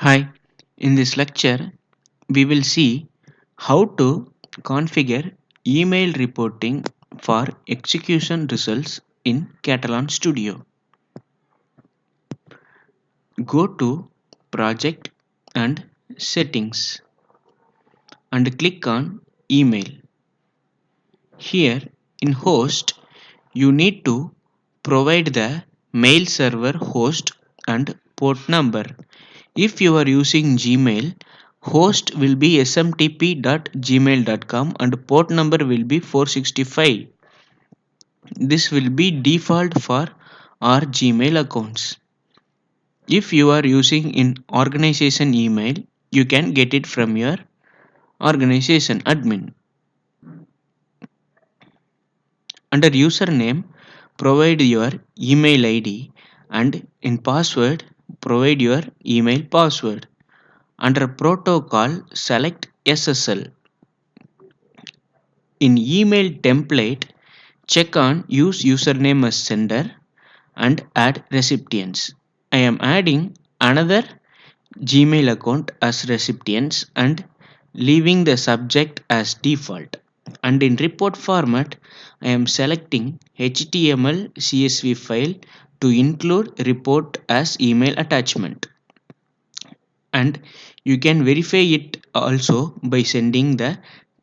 Hi, in this lecture, we will see how to configure email reporting for execution results in Katalon Studio. Go to Project and Settings and click on Email. Here in Host, you need to provide the mail server host and port number. If you are using Gmail, host will be smtp.gmail.com and port number will be 465. This will be default for our Gmail accounts. If you are using in organization email, you can get it from your organization admin. Under username, provide your email ID and in password, provide your email password. Under protocol, select SSL. In email template, check on use username as sender and add recipients. I am adding another Gmail account as recipients and leaving the subject as default. And in report format, I am selecting HTML CSV file to include report as email attachment. And you can verify it also by sending the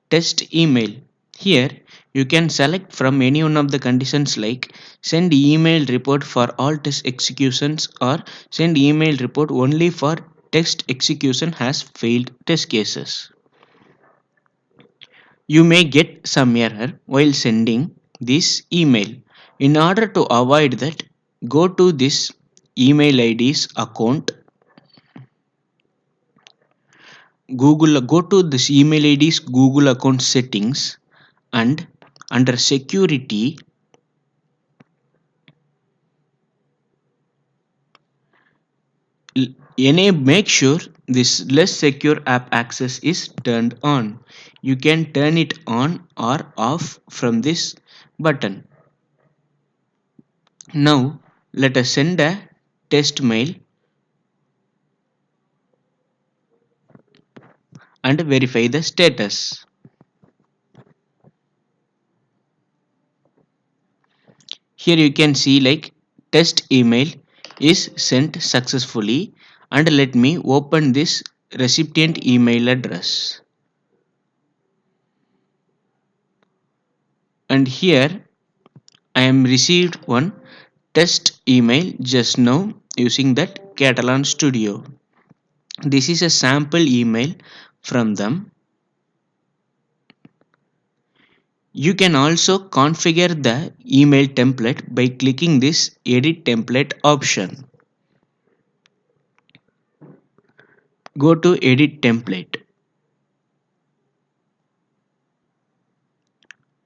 test email. Here you can select from any one of the conditions like send email report for all test executions or send email report only for test execution has failed test cases. You may get some error while sending this email. In order to avoid that, go to this email ID's account Google, go to this email ID's Google account settings and under security make sure this less secure app access is turned on. You can turn it on or off from this button. Now let us send a test mail and verify the status. Here you can see like test email is sent successfully and let me open this recipient email address. And here I am received one test email just now using that Katalon Studio. This is a sample email from them. You can also configure the email template by clicking this edit template option. Go to edit template.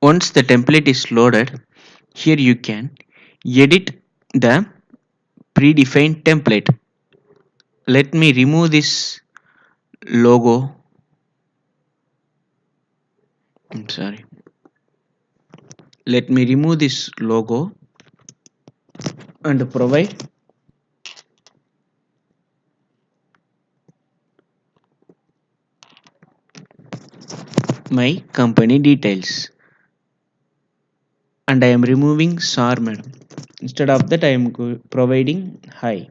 Once the template is loaded, here you can edit the predefined template. Let me remove this logo. I'm sorry. Let me remove this logo and provide my company details. And I am removing SAR madam. Instead of that, I am providing hi.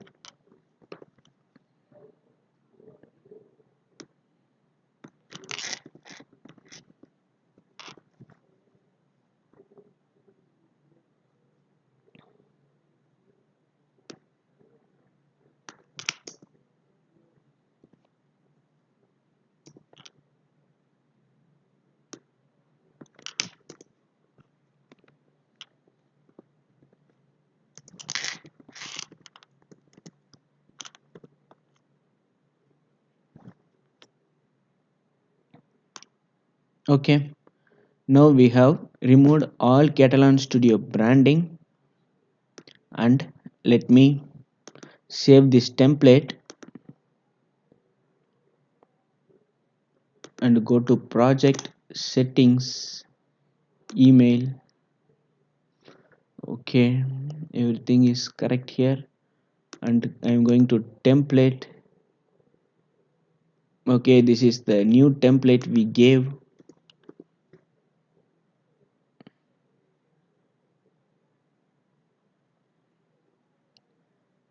Okay. Now we have removed all Catalan Studio branding and let me save this template and go to project settings email. Okay, everything is correct here and I am going to template Okay, this is the new template we gave.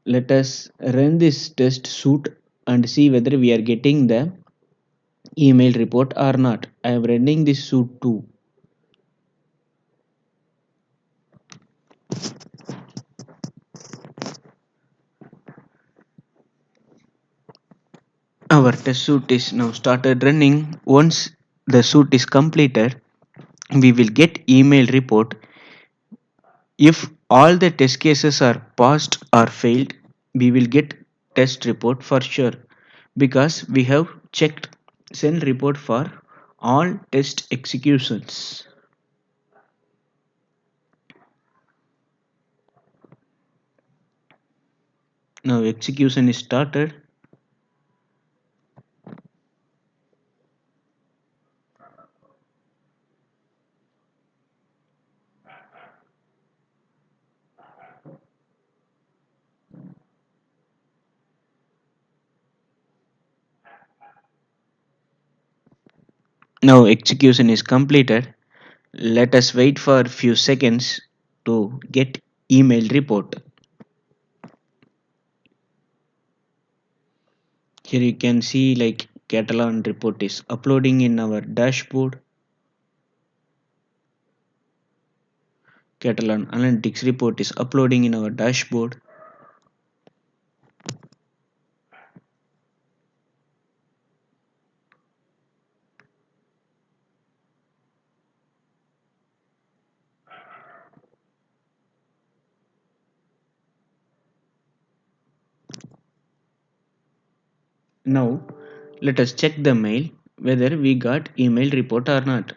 Let us run this test suite and see whether we are getting the email report or not. I am running this suite too. Our test suite is now started running. Once the suite is completed, we will get email report. If all the test cases are passed or failed, we will get test report for sure because we have checked send report for all test executions. Now execution is started. Now execution is completed. Let us wait for a few seconds to get email report. Here you can see like Katalon report is uploading in our dashboard. Katalon analytics report is uploading in our dashboard. Now let us check the mail whether we got email report or not.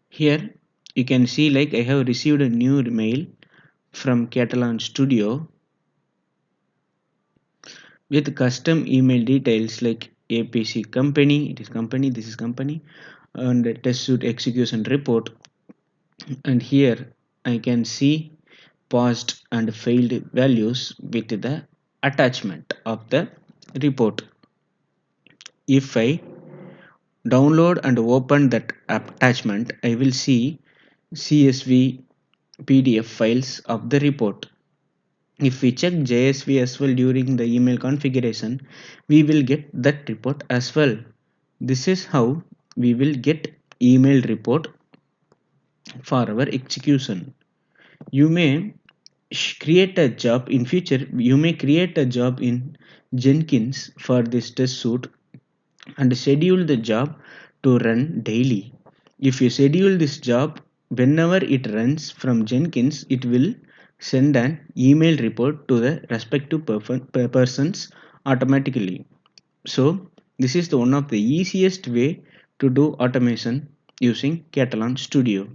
Here you can see like I have received a new mail from Katalon Studio with custom email details like APC company, it is company, this is company, and the test suite execution report. And here I can see paused and failed values with the attachment of the report. If I download and open that attachment, I will see CSV PDF files of the report. If we check JSV as well during the email configuration, we will get that report as well. This is how we will get email report for our execution. You may create a job in future. You may create a job in Jenkins for this test suite and schedule the job to run daily. If you schedule this job, whenever it runs from Jenkins, it will send an email report to the respective persons automatically. So this is the one of the easiest way to do automation using Katalon Studio.